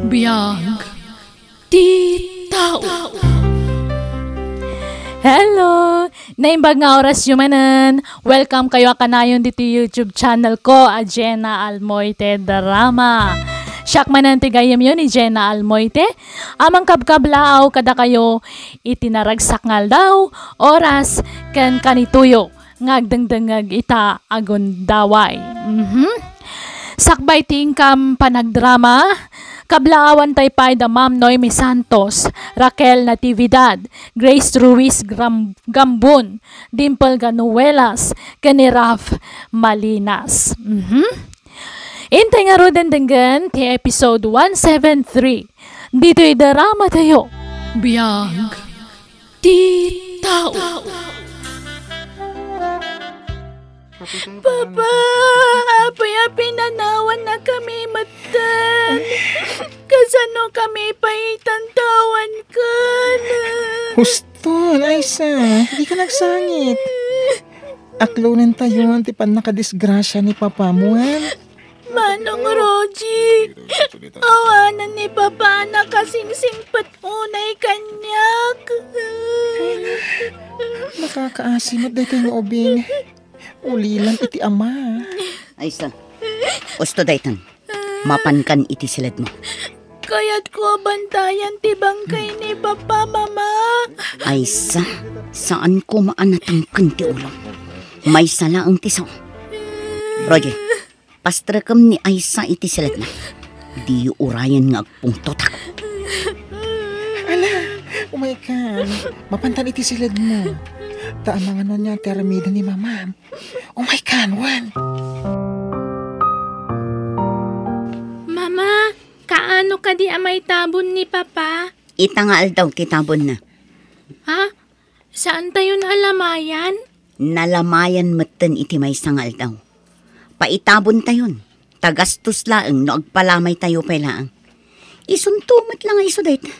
Biyag ti tao. Hello! Naimbag nga oras yumanan. Welcome kayo kanayon dito YouTube channel ko, Jenna Almoite Drama. Siyak manan tigayam yun ni Jenna Almoite. Amang kabkablaaw kada kayo itinaragsak ngal daw oras ken kanituyo ngagdangdangag ita agon daway. Sakbay tingkam panagdrama. Kablaawan taypay da Ma'am Noemi Santos, Raquel Natividad, Grace Ruiz Gambon, Dimple Ganuelas, kani Raf Malinas. Intay nga roden denggan ti episode 173. Dito'y drama tayo. Biyag ti tao. Papa, apay pinanawan na kami matan. Kasano kami paitantawan ka na. Huston, Aisa, hindi ka nagsangit. Aklunan tayo, ti pan nakadisgrasya ni Papa mo, Manong Roji, awanan ni Papa na kasingsing patunay kanyak. Nakakaasimot dahi kayo obing. Ulilan iti ama. Aisa, usto daytan. Mapankan iti silad mo. Kaya't ko bantayan ti bangkay ni Papa, Mama. Aisa, saan ko maanatangkan ti ulo? May sala ang tiso. Roger, pastrakam ni Aisa iti silad mo. Di urayan nga agpungtotak. Ala, umaikan. Mapantan iti silad mo. Taamang ano niya teramida ni Mama. Umaikan, Juan. Mama, kaano ka di amay tabon ni Papa? Itangaal daw kitabon na. Ha? Saan tayo nalamayan? Nalamayan matan iti may sangal daw. Paitabon tayon. Tagastos laeng no agpalamay tayo pailaang. Isuntumat lang iso dayta.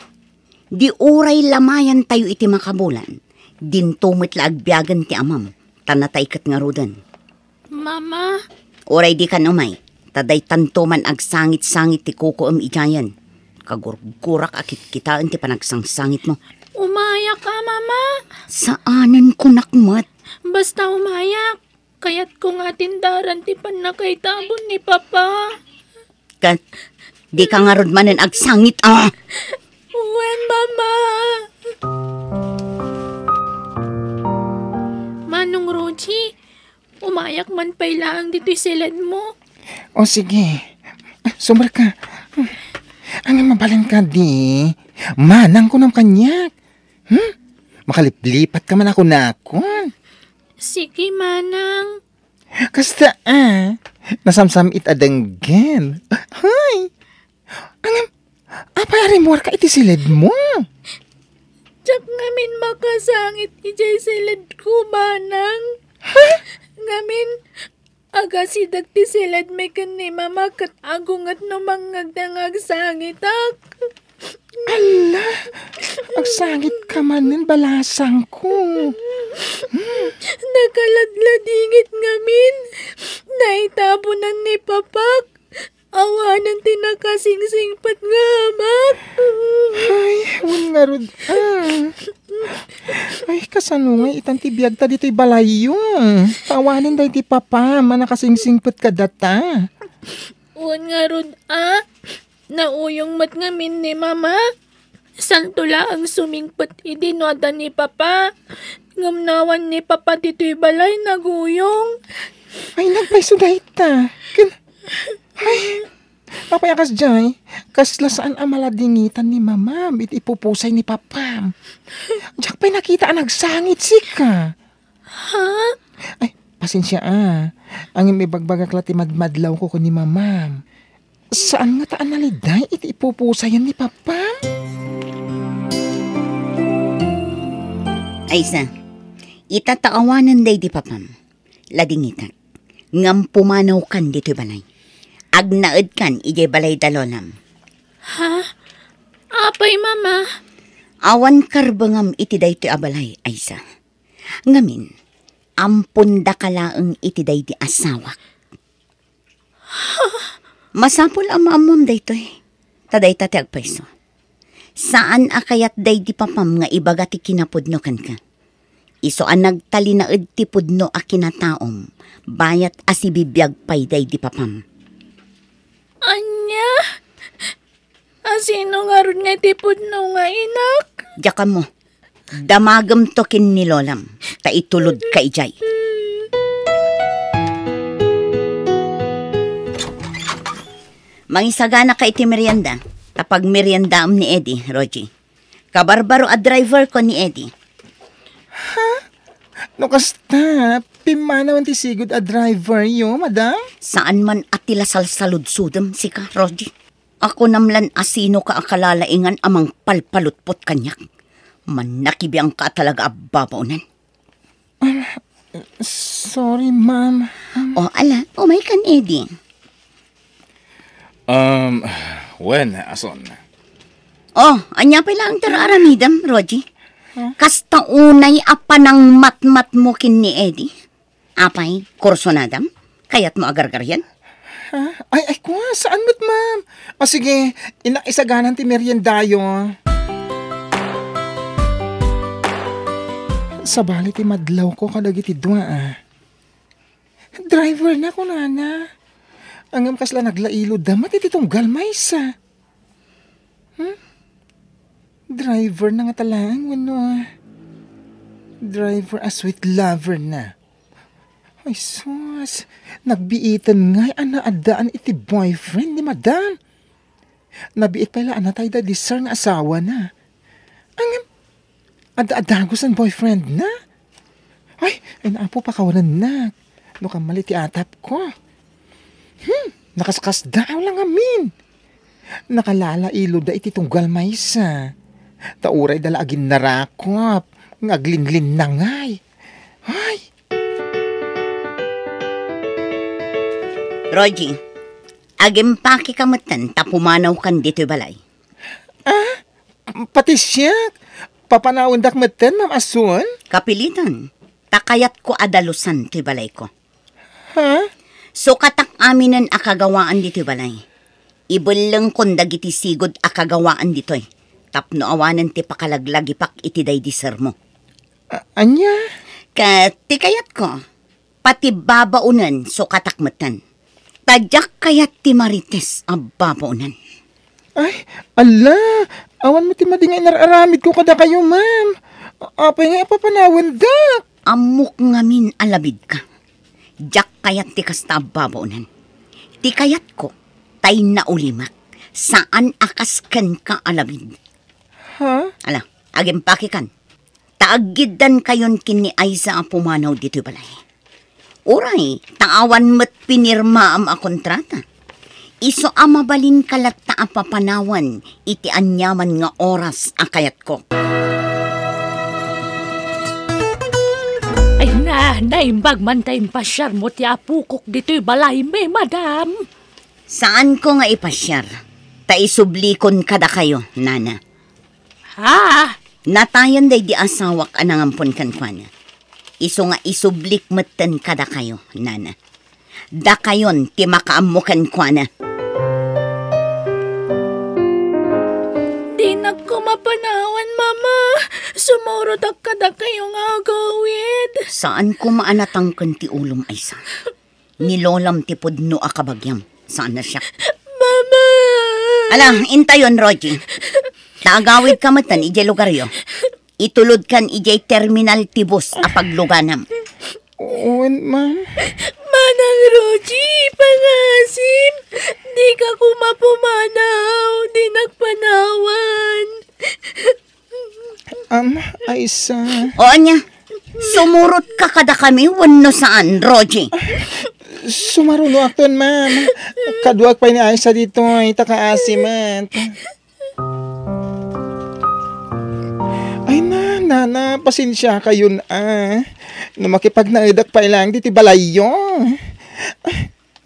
Di uray lamayan tayo iti makabulan. Dintumit la agbiagan ti amam. Tanatay kat nga rudan. Mama? Uray di kan umay. Taday tantuman agsangit-sangit ti kuko ijayan. Kagurgurak akit kitaan ti panagsangsangit mo. Umayak ka, Mama. Saanan ko nakmat? Basta umayak. Kaya't ko nga tindaran ti panakaitabon ni Papa. Kat, di ka nga rod manan agsangit When, Mama? Manong Roji, umayak man pailaang dito'y silad mo. O sige. Sumber ka. Ang mabalan ka di. Manang ko ng kanyak. Makaliplipat ka man ako na ako. Sige, Manang. Kasta nasamsam it adanggan. Hay. Apay arimor ka iti silid mo. Tsak ngamin makasangit ijay silad ko, Manang. Ngamin, agasidag ti silad may ni Mama kat agungat no mangagdangag sangitak. Ala, agsangit ka manin balasang ko. Nakaladladingit ngamin. Naitabunan ni Papak. Awanan tinakasingsingpat nga amak. Ay, wun nga rod. Ay, kasanungay itang tibiyag ta dito'y balayo. Tawanin dahi ti Papa, manakasingsingpat ka data. Wun nga rod nauyong mat ngamin ni Mama. Santula ang sumingpat idinwada ni Papa. Ngamnawan ni Papa dito'y balay naguyong. Ay, nagpaiso dahi ta. Ay, papayakas jay, kasla saan amaladingitan ni Mama, bit ipupusay ni Papa. Diyak pa'y nakita ang nagsangit sika. Ha? Ay, pasensya ang imibagbagak lati madmadlaw ko ni Mama. Saan nga taan naliday, iti ipupusayan ni Papa? Aisa, itataawanan day di Papam. Ladingitan. Ngam pumanaw kan dito'y balay. Agnaed kan ijay balay dalonam. Ha? Apay, Mama? Awan karbangam iti daytoy abalay, Aisa. Ngamin, ampun da kalaang iti day di asawak. Masapol ang maamam daytoy. Taday tati agpaiso. Saan akayat day di papam nga ibaga ti kinapudno kan ka? Iso ang nagtali na ti pudno a kinataom, bayat asibibiyag pay day di papam. Anya? Asino nga ron nga tipod no nga inak? Diyakan mo, damagam to kin ni Lolam, ta itulod ka ijay. Mangisagana ka iti merienda, tapag meriendaam ni Eddie, Rogie. Kabarbaro a driver ko ni Eddie. No kasta, pimanawan ti sigod a driver yo, madam? Saan man atila salsaludsudem si ka, Rogie? Ako namlan asino ka akalalaingan amang palpalutpot kanyak. Manakibiyang ka talaga ababaunan. Sorry, ma'am. O ala, umay kan Eddie. When, ason? Oh, anya pa lang tararamidam, Rogie. Kasta unay apa ng matmat mo kin ni Eddie. Apay, kursonadam? Kaya't mo agargar yan? Ay, kwa, saan mo't, ma'am? O sige, inaisaganan ti meriendayo. Sabali ti madlaw ko kadagiti dua, Driver na ko, nana. Angam kasla naglailo damat iti tunggal maysa. Driver na nga talang, wano. Driver a sweet lover na. Ay sus, nagbiitan nga anaadaan iti boyfriend ni madam. Nabiit pala anatay da disar nga asawa na. Angam, ada-adagos ang boyfriend na. Ay naapo pa kawanan na. No kamali ti atap ko. Nakaskas daw lang amin. Nakalala ilo da iti tunggal maysa. Tauray dala agin narakop. Ngaglinglin na ngay. Ay. Rogie, agimpaki kamutan tapumanaw kan dito'y balay. Pati siya. Papanawin dakmeten, ma'am Asun? Kapilitan, takayat ko adalusan to'y balay ko. Ha? So katak aminan akagawaan dito'y balay. Ibulang kong dagiti sigod akagawaan dito'y. Tapno awanan ti pakalaglagipak iti day diser mo. Anya? Kati kayat ko, pati babaunan so katakmatan. Tadyak kayat ti marites ang babaunan. Ay, ala. Awan mo ti madingay nararamid ko kada kayo, ma'am. Apay nga ipapanawan da. Amok ngamin alabid ka. Diyak kayat ti kasta babaunan. Ti kayat ko, tay na ulimak. Saan akaskan ka alabid? Ha? Ala, agimpaki kan. Taagidan kayon kini Aiza ang pumanaw dito balay. Uray, taawan mo't pinirma ang kontrata. Iso amabalin kalat ta apapanawan, iti anyaman nga oras akayat ko. Ay na, naimbag man tayong pasyar mo ti apukok dito'y balay may madam. Saan ko nga ipasyar? Ta isublikon kada kayo, nana. Ha? Natayan day di asawak anangampon kan kwa na. Iso nga isublik meten kada kayo, nana. Da kayon ti makaamukan kwa na. Di nagkumapanawan, mama. Sumurot ak kada kayong agawid. Saan ko maanatangkan ti ulom Aiza? Nilolam ti pudno akabagyam. Saan na siya? Mama! Ala, intayon, Rogie. Taagawid ka matan, ijay lugaryo. Itulod kan ijay terminal tibos apagluganam. Owen, ma'am. Manang Rogie, pangasim. Di ka kumapumanaw. Di nagpanawan. Aiza. O anya, sumurot ka kada kami, wano saan, Rogie? Sumaruno akton, ma'am. Kaduag pa ni Aiza dito, itakaasiman. Ay nana, pasensya kayo na. Na makipagnaidak pa ilang diti balayo.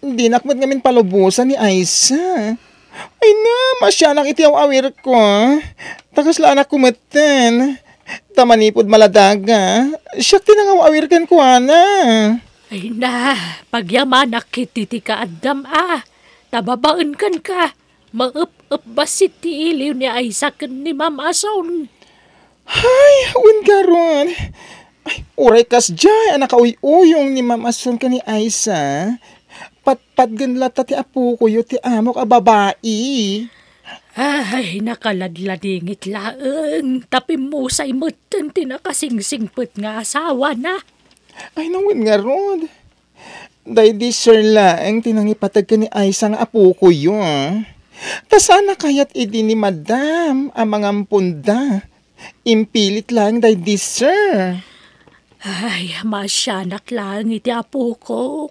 Hindi nakmat ngamin palubusan ni Aiza. Ay na, masyanak iti awir ko. Takas lang ako matan. Tamanipod maladaga. Siyak tinangawawir kan ko, ana. Ay na, pagyamanak kiti ti ka Adam Tababaan kan ka. Maap-ap basit ti iliw ni Aisa ken ni Ma'am Ason. Ay, wen karon. Ay, uray kas jay, anak uyong ni Ma'am Ason ka ni Aisa. Patpat ganlata ti apo ko yu ti amok a babae. Ay, nakaladladingit laeng. Tapi musay moten ti nakasingsingpet nga asawa na. Ay, nawin nga ron. Day di sir laeng tinangipatag ka ni Aisa nga apo ko yu. Ta sana kayat idi ni madam ang mga punda. Impilit lang day di sir. Ay, masyanak lang iti apo ko.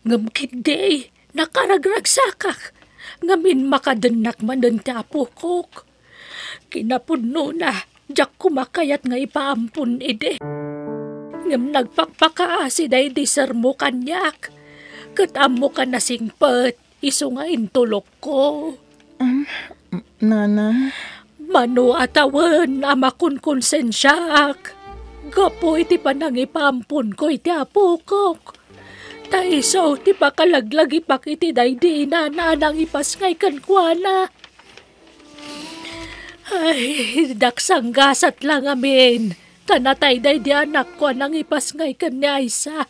Ngamkid day, nakaragragsakak. Ngamin makadanak man ng ti apo ko. Kinapuno na, jak kumakayat nga ipaampun ide. Ngam nagpakpakaasi day di sir mo kanyak. Katamo ka na singpet, iso nga intulok ko. Nana? Mano atawan amakon konsensyak. Gapo iti panangipampun ko iti apo ko. Taiso ti pakalaglag ipak iti daydi na nanang ipasngay kan kuana. Ay, daksanggasat lang amin. Tanatay daydi anak ko nang ipasngay kan ni Aisa.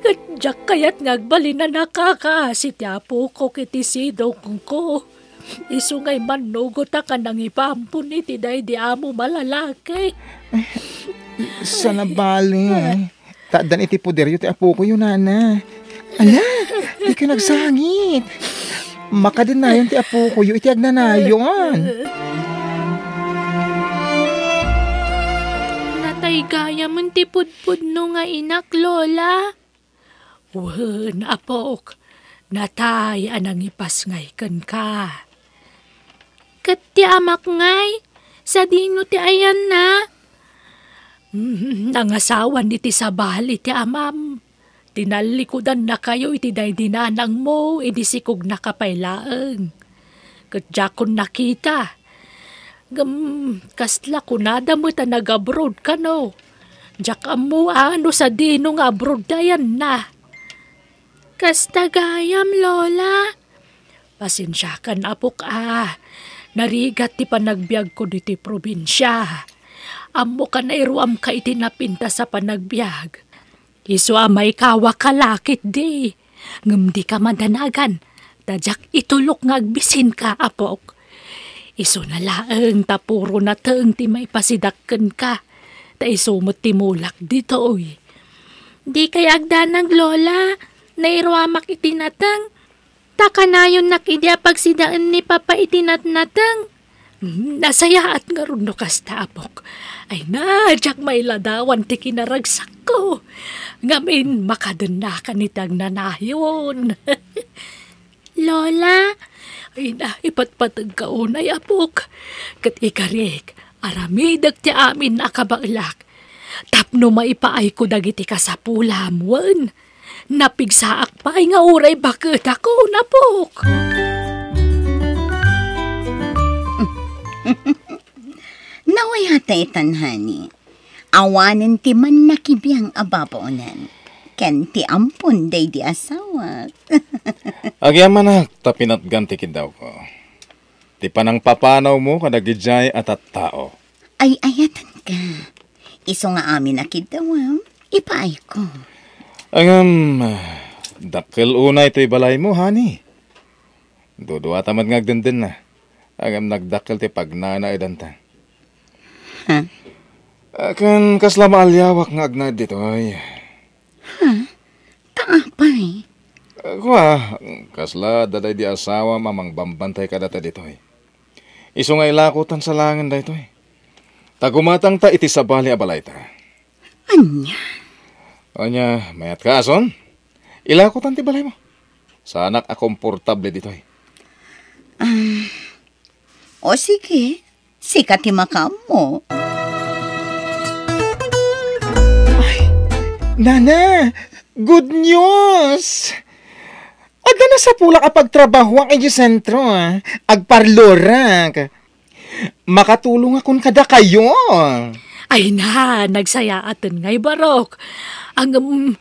Kadyak kayat ngagbali na nakakaasi ti apo ko kiti sidong ko. Isungay manugot ka nang ipampun iti daydi amo malalaki. Sana bali. Taadan iti poderyo ti apo ko yun, nana. Ala, di ka nagsangit. Makadinayon ti apo ko yun, iti agnanayon. Natay gaya man ti pudpud no nga inak, Lola. Wen, apok. Natay anang ipasngay kan ka. Kat ti amak ngay, sa dino ti ayan na. Nangasawan iti sabal iti amam. Tinalikudan na kayo iti day dinanang mo, iti sikog na kapaylaeng. Kadjakon nakita. Kasla kunada mo ta nag-abroad ka no. Jak mo ano sa dino nga abroad dayan na. Kasta gayam, Lola. Pasensyakan apok Narigat ti panagbiag ko diti probinsya. Amo ka na iruam ka iti napinta sa panagbiag. Iso amay kawa kalakit di. Ngam di ka madanagan. Tadyak itulok ngagbisin ka, apok. Iso na laeng tapuro na teeng ti may pasidakken ka. Ta iso mo timulak dito, oy. Di kay agdanag, Lola. Nairuamak itinatang. Takanayon nakidya pagsidaan ni Papa itinatnatang. Nasaya at nga rin no kasta, apok. Ay na, jak may ladawan ti kinaragsak ko. Ngamin makadanakan itang nanayon. Lola? Ay na, ipatpatag ka unay, apok. Kat ikarik, aramidag ti amin akabaglak. Tapno maipaay ko dagiti kasapulam, wan. Napigsaak pa ay nga uray bakit ako, napok. Naway hata itanhani. Awanin ti man nakibiyang ababonan. Ken ti ampun day di asawa. Agyaman na, tapinatgan ti kidaw ko. Ti panang papanaw mo kadagijay at tao. Ay ayatan ka. Iso nga amin nakidawam, ipaay ko. Dakil unay to'y balay mo, hani. Dudua tamad ngagdendin na. Nagdakil ti pagnana idanta. Ha? Akan kasla maalyawak nga agnad dito ay. Ha? Taapay. Kuha, kasla daday di asawa mamang bambantay ka data dito ay. Iso nga ilakutan sa langan da ito ay. Tagumatang ta iti sabali abalay ta. Anya? Anya, mayat ka ason? Ilakutan ti balay mo. Sa anak a komportable dito ay. O sige, sikat ti makam mo. Nana, good news! Aga na sa pula kapag trabaho ang sentro, agparlora. Makatulong akong kada kayo. Ay na, nagsaya atin ngay barok. Ang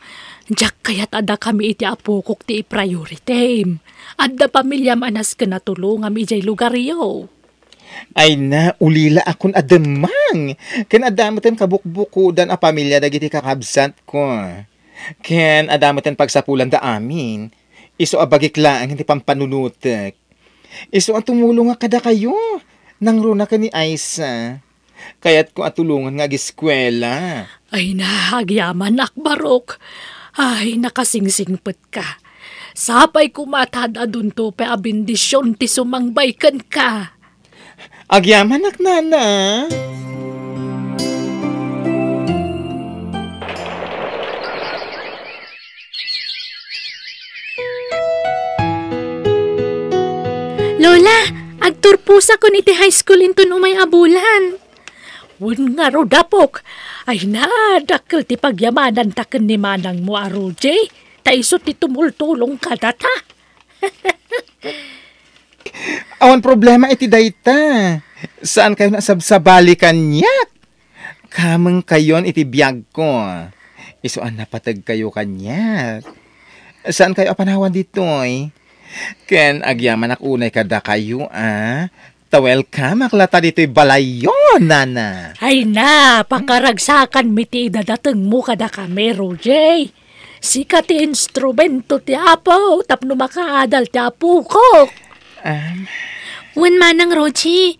Jak kaya't ada kami iti apukok ti priority. Adda pamilya manas ka natulungam ijay lugaryo. Ay na, ulila akon adamang. Ken adamatan kabukbukudan a pamilya dagiti kakabsat ko. Ken adamatan pagsapulan da amin. Iso abagiklaan hindi pampanunutek. Iso ang tumulong nga kada kayo. Nangruna ka ni Aisa. Kaya't ko atulungan nga giskwela. Ay nahagyaman akbarok. Ay nakasingsingpet ka. Sapay kumatad adun to pa abindisyon ti sumangbaykan ka. Agyaman ak nana. Lola, agturpusa ko niti high school into umay abulan. Wun nga ro dapok. Ay na, dakil ti pagyamanan taken ni manang mo aruje. Taiso ti tumultulong ka data. Awan problema iti dayta. Saan kayo nasabsabali kanyak? Kamang kayon iti biyag ko. Isuan napatag kayo kanyak. Saan kayo apanawan ditoy? Ken agyaman ak unay kada kayo Tawel ka maklata dito'y balayo, nana. Ay na, pakaragsakan miti idadateng mo kada kami, Roje. Sika ti instrumento ti apo, tapno makaadal ti apo ko. Wan manang, Roje.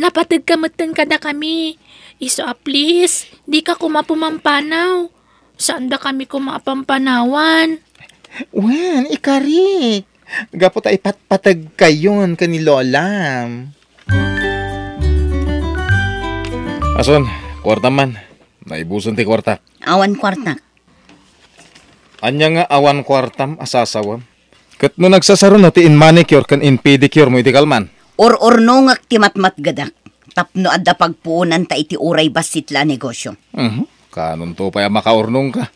Napatag kamatan kada kami. Iso please, di ka kumapumampanaw. Saan da kami kumapampanawan? Wan, ikarik. Gapo tayo patag kayon kani Lola. Ason, kwarta man. Naibuson ti kwarta. Awan kwarta. Anya nga awan kwartam asasawam. Kat no nagsasaro na ti in manicure kan in pedicure mo iti kalman. Or-orno ngak ti matmat gadak. Tapno adda pagpuunan ta iti uray basitla negosyo. Kanon to pa makaurnong ka.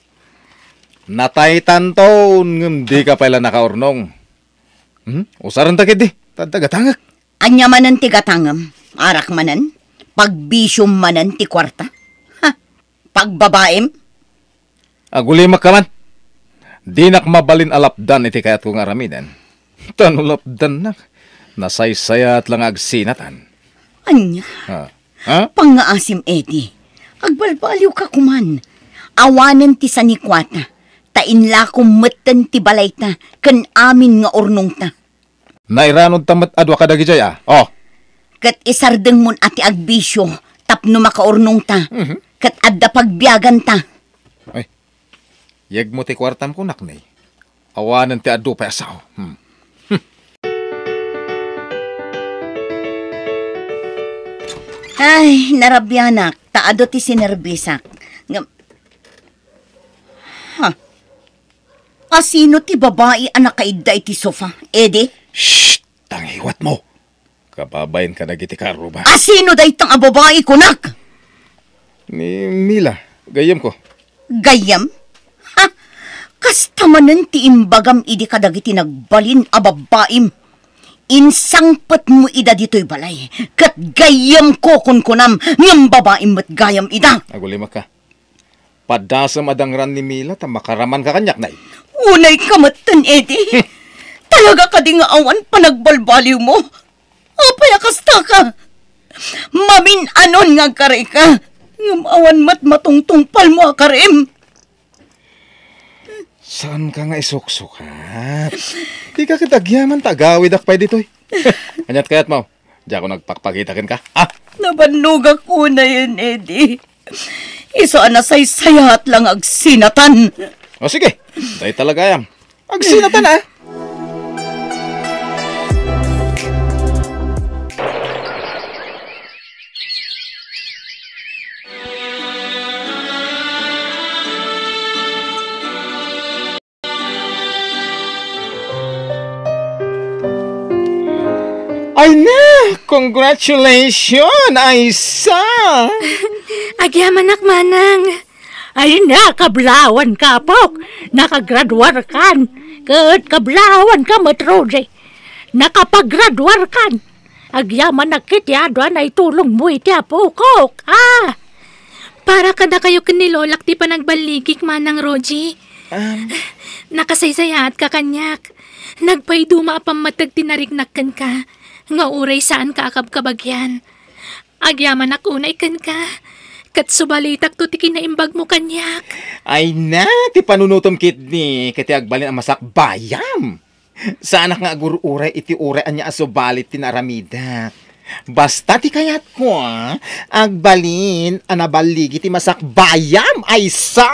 Natay tanton ngem di ka pala nakaurnong. Usaran takit di. Tadagatangak. Anya manan ti gatangam. Arak manan. Pagbisyum manan ti kwarta. Ha? Pagbabaem. Agulimak ka man. Di nak mabalin alapdan iti kayat kong aramidan. Tanulapdan nak. Nasaysayat lang agsinatan. Anya. Ha? Pangaasim edi. Agbalbaliw ka kuman. Awanen ti sanikwata. Tainla kumeten ti balayta. Kan amin nga ornong ta. Nairanod tamat adwa kadagi jaya. Oh. Kat isardeng mon ati agbisyo. Tapno makaornong ta. Kat adda pagbiyagan ta. Ay. Yeg mo ti kwartam ko naknay. Awanan ti adu pa asaw. Ay, narabyanak. Taado ti sinerbisak. Asino ti babae anak kaida iti sofa? Ede? Shh! Tangiwat mo. Kababayin ka na giti karo ba? Asino da itang babae kunak? Ni Mila. Gayam ko. Gayam? Ha? Kastamanan ti imbagam idi kadagiti nagbalin a babaim. Insangpet mo ida dito'y balay. Kat gayam ko kunkunam ngam babaim mat gayam ida. Agulimak ka. Padasam adangran ni Mila ta makaraman ka kanyak nay. Unay kamatan, Eddie. Talaga ka di nga awan panagbalbaliw mo. Apay akasta ka. Mamin anon nga kare ka. Ngam awan mat matungtungpal mo akarim. Saan ka nga isuksukat? Di ka kitagyaman tagawid akpay dito'y. Anyat kayat mo. Diya ko nagpakpakitakin ka. Nabannog ako na yun, Eddie. Isa na saysayat lang agsinatan. O sige, dahil talaga yam. Agsinatan Ay na! Congratulations, Aisa! Agyaman manang. Ay na, kablawan ka, Pok. Nakagraduar kan. Kat kablawan ka, Matroje. Nakapaggraduar kan. Agyaman na kityado na itulong mo iti Pokok. Para ka na kayo kanilolak ti panagbaligik manang, Roji. Nakasaysayat ka kanyak. Nagpayduma apang matag tinarignakan ka. Nga uray saan ka akab-kabagyan. Agyaman akunay kan ka. Kat subalitak to ti kinaimbag mo kanyak. Ay na, ti panunutom kit ni kati agbalin ang masak bayam. Sa anak nga agururay iti uray anya asubalit tinaramida. Basta ti kayat ko, agbalin anabaligi ti masak bayam ay sa.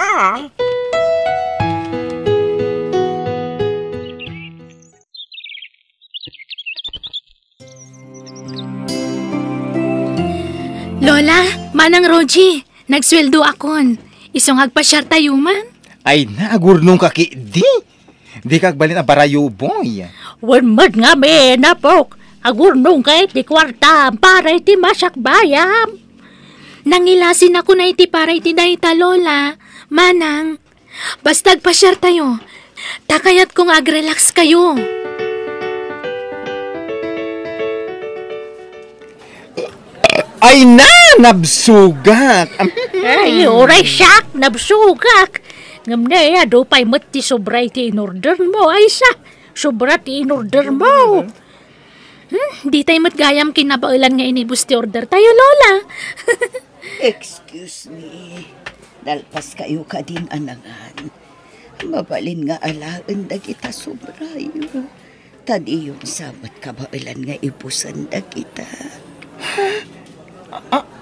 Lola, manang Roji, nagsweldo akon. Isong agpasyar tayo man. Ay na, agurnong kaki di. Di kagbalin a barayo boy. Wanmad nga me, napok. Agurnong kay ti kwarta para iti masak bayam. Nangilasin ako na iti para iti dayta, Lola. Manang, basta agpasyar tayo. Takayat kong agrelax kayo. Ay na, nabsugak. Ay, oray siyak, nabsugak. Ngam na ya, do pa'y mati sobra iti in-order mo. Ay sa, sobra ti in-order mo. Di tayo matgayam kinabailan nga inibus ti order tayo, Lola. Excuse me. Dalpas kayo ka din anangan. Mabalin nga alaan da kita sobrayo. Tadi yung sabat kabailan nga ibusan da kita.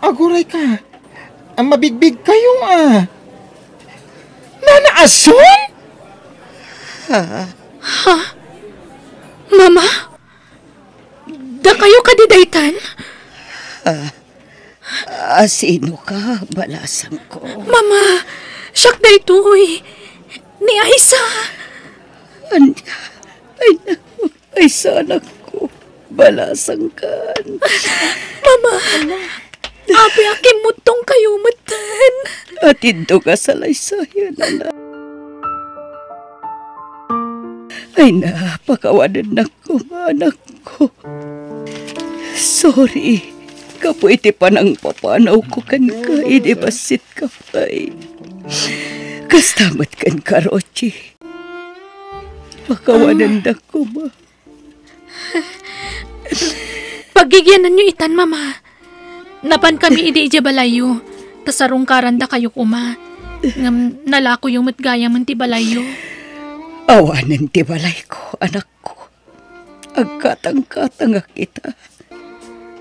Aguray ka. Ang mabigbig kayo Nanaason? Mama? Da kayo kadidaytan? Sino ka? Balasang ko. Mama, siyak da ito'y. Ni Aisa. Ay, sana ko. Balasang kan. Mama, abi aking mutong kayo matan. Atindo ka sa laysayan, anak. Ay, napakawanan na ko, anak ko. Sorry. Kapo iti panang papanaw ko kan ka. Idi basit ka pa'y. Kastamat kan ka, Rochi. Pakawanan na ko, ma. Pagigyanan nyo itan, Mama. Napan kami idi balayo. Tasarong karanda kayo kuma. Ngam nalako yung matgaya man ti balayo. Awanan ti balay ko, anak ko. Agkatang-katang kita.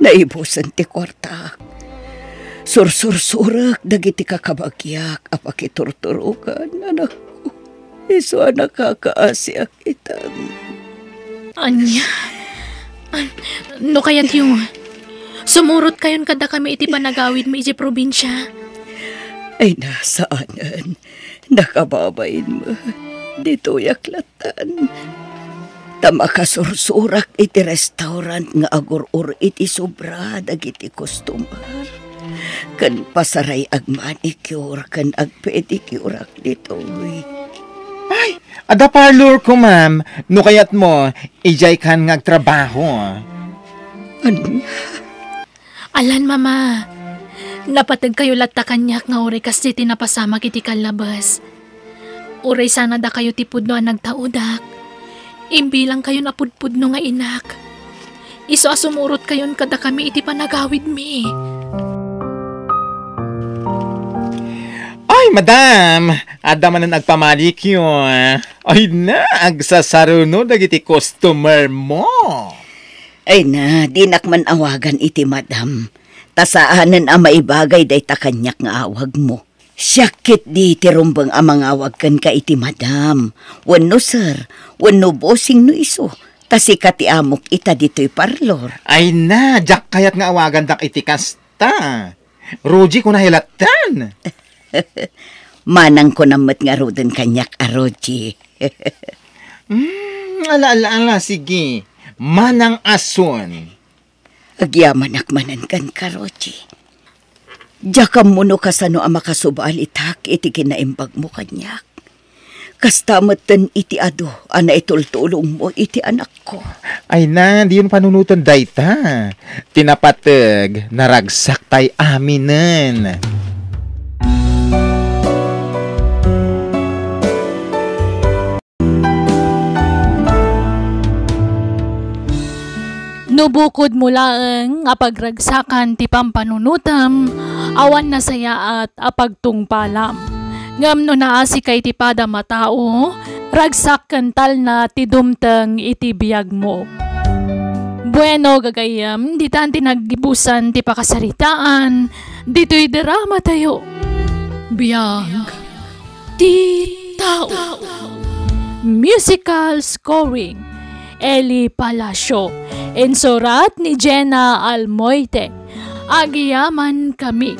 Naibusan ti kwarta. Sursur-surak dagiti kakabagyak. Apakiturturukan, anak ko. Iso anak kakaasya kita. Anya? No kayat yung... Sumurot kayon kada kami iti panagawid mo iti probinsya. Ay nasaanan. Nakababain mo. Dito yaklatan. Tamakasursurak iti restaurant nga agur-ur iti sobra dagiti customer. Kan pasaray ag manicure, kan ag pedicure dito. Ay, ada parlor ko, ma'am. No kayat mo, ijay kan ngagtrabaho. Ano? Alan, Mama. Napatag kayo latta kanyak nga oray kasi tinapasama kiti kalabas. Oray sana da kayo tipudno ang nagtaudak. Imbilang kayo napudpudno nga inak. Iso asumurot kayon kada kami iti panagawid mi. Ay, madam! Ada man na nagpamalik yun. Ay na, agsasaruno dagiti customer mo. Ay na, di nakman awagan iti madam. Tasaanan ang maibagay day takanyak nga awag mo. Syakit di tirumbang amang awag kan ka iti madam. Wano sir, wano bossing no iso. Tasi kati amok ita dito'y parlor. Ay na, jak kayat nga awagan dak iti kasta. Roji ko nahilatan. Manang ko namat nga rodan kanyak aroji. Ala, sige. Manang ason. Agyaman akmanan kan karoji. Jakam mo no kasano ang makasubalitak iti kinaimbag mo kanyak. Kastamatan iti ado, ana itultulong mo iti anak ko. Ay na, di yun panunutan dayta. Tinapatag, naragsak tay aminen. Nubukod mula ang apagragsakan ti pampanunutam, awan na saya at apagtungpalam. Ngam no naasi kay ti pada matao, ragsak kantal na ti dumteng iti biyag mo. Bueno, gagayam, di tan tinagibusan ti pakasaritaan, dito'y drama tayo. Biyag ti tao. Musical scoring, Eli Palacio. Insurat ni Jenna Almoite. Agiyaman kami.